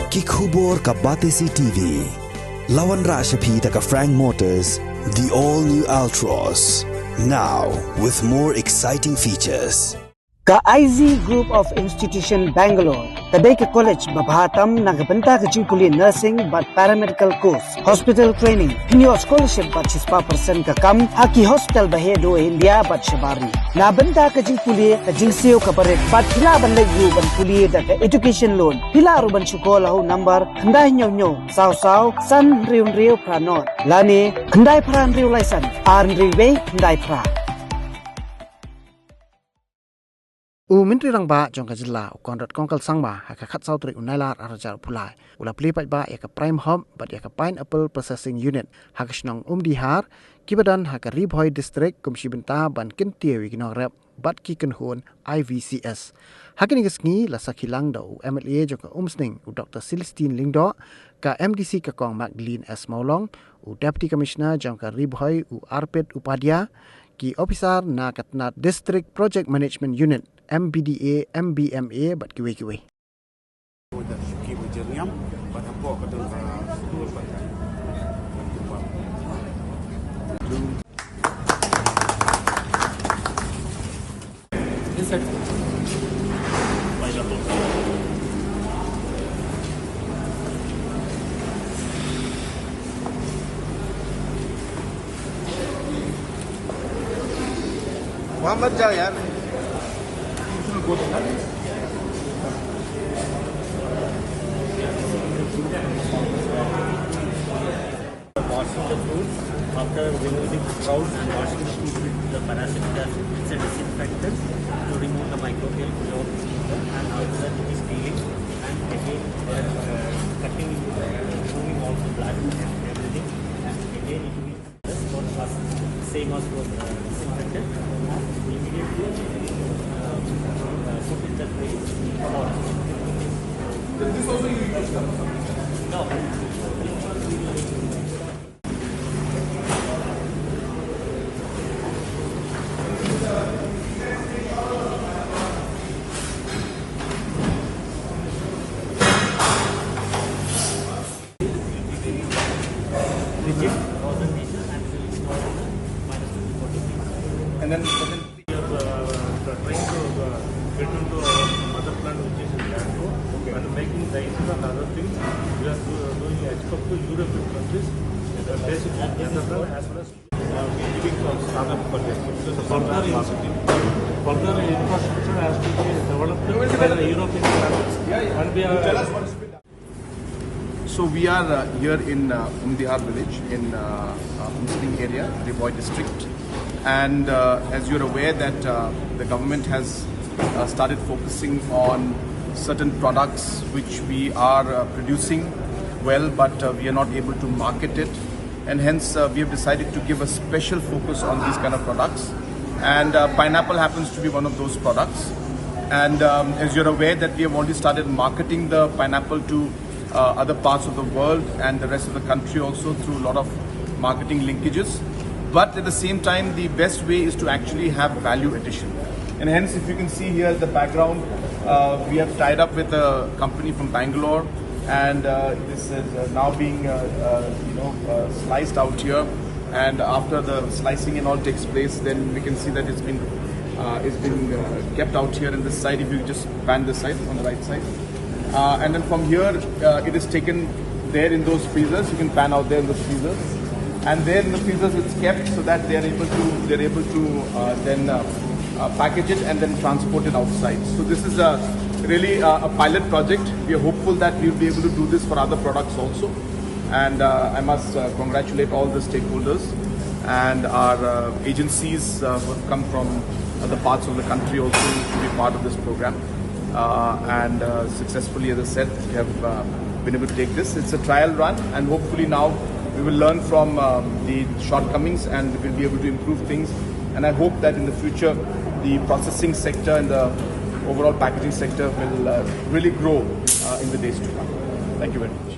Kikhubor ka Batesi TV. Lawan Rashapi taka Frank Motors, the all-new Altros. Now, with more exciting features. Ka IZ Group of Institution Bangalore, kadai ke college babhatam nagabanta ka jingkuli nursing but paramedical course, hospital training, pinyo scholarship but 6% ka kam, haki hospital bahedo India but shabari. Nabanta ka jingkuli ka jingseo ka paret but pila ban lagu ban kuli da ka education loan. Pila ruban syukola ho number khandai nyo saw san riu pranot. Lani khandai pran riu laisan, arn riwe khandai pra. Menteri Rangba jong kajilla Conrad kongkal Sangma haka khat sautri unailar arajar Plie ula Plie ba ya ka prime hub but ya ka pineapple processing unit haka snong Umdihar kibadan haka Ribhoi district kumshi benta ban kintie wiginong rep bat ki kenhun IVCS hakini ngi la sakhilang da MLA jong ka umsning u Dr Celestine Lingdo ka MDC ka kong Magdalene S Maulong u deputy commissioner jong ka Ribhoi u Arpit Upadya ki officer na katna district project management unit MBDA MBMA bat kiwe Muhammad Jayan. Washing the fruits after removing the sprouts and washing the fruit with the paracetic acid. It's a disinfectant to remove the microbial below the skin, and after that it is peeling and again cutting into the removing all the blood and everything, and again it will be just for us same as for the disinfectant, and immediately put in the tray. Is this also used? No. And then we are trying to get into our mother plant, which is in Bangalore, and making rices and other things. We are doing export to European countries, basic as well as giving to startup projects. So further infrastructure has to be developed by the European countries. And we are. So we are here in Umdihar village in Muslim area, Ribhoi district, and as you're aware that the government has started focusing on certain products which we are producing well, but we are not able to market it, and hence we have decided to give a special focus on these kind of products, and pineapple happens to be one of those products. And as you're aware that we have already started marketing the pineapple to other parts of the world and the rest of the country also through a lot of marketing linkages. But at the same time, the best way is to actually have value addition. And hence, if you can see here in the background, we have tied up with a company from Bangalore, and this is now being sliced out here. And after the slicing and all takes place, then we can see that it's been kept out here in this side. If you just pan this side on the right side. And then from here, it is taken there in those freezers. You can pan out there in those freezers, and there in the freezers it's kept so that they are able to then package it and then transport it outside. So this is really a pilot project. We are hopeful that we will be able to do this for other products also. And I must congratulate all the stakeholders and our agencies who have come from other parts of the country also to be part of this program. And successfully, as I said, we have been able to take this. It's a trial run, and hopefully now we will learn from the shortcomings and we will be able to improve things. And I hope that in the future, the processing sector and the overall packaging sector will really grow in the days to come. Thank you very much.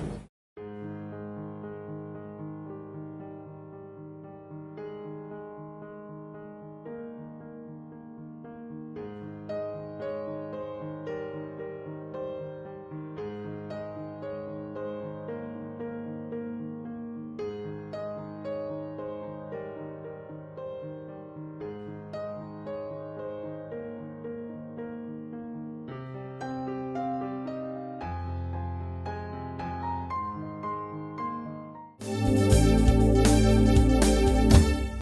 Bye.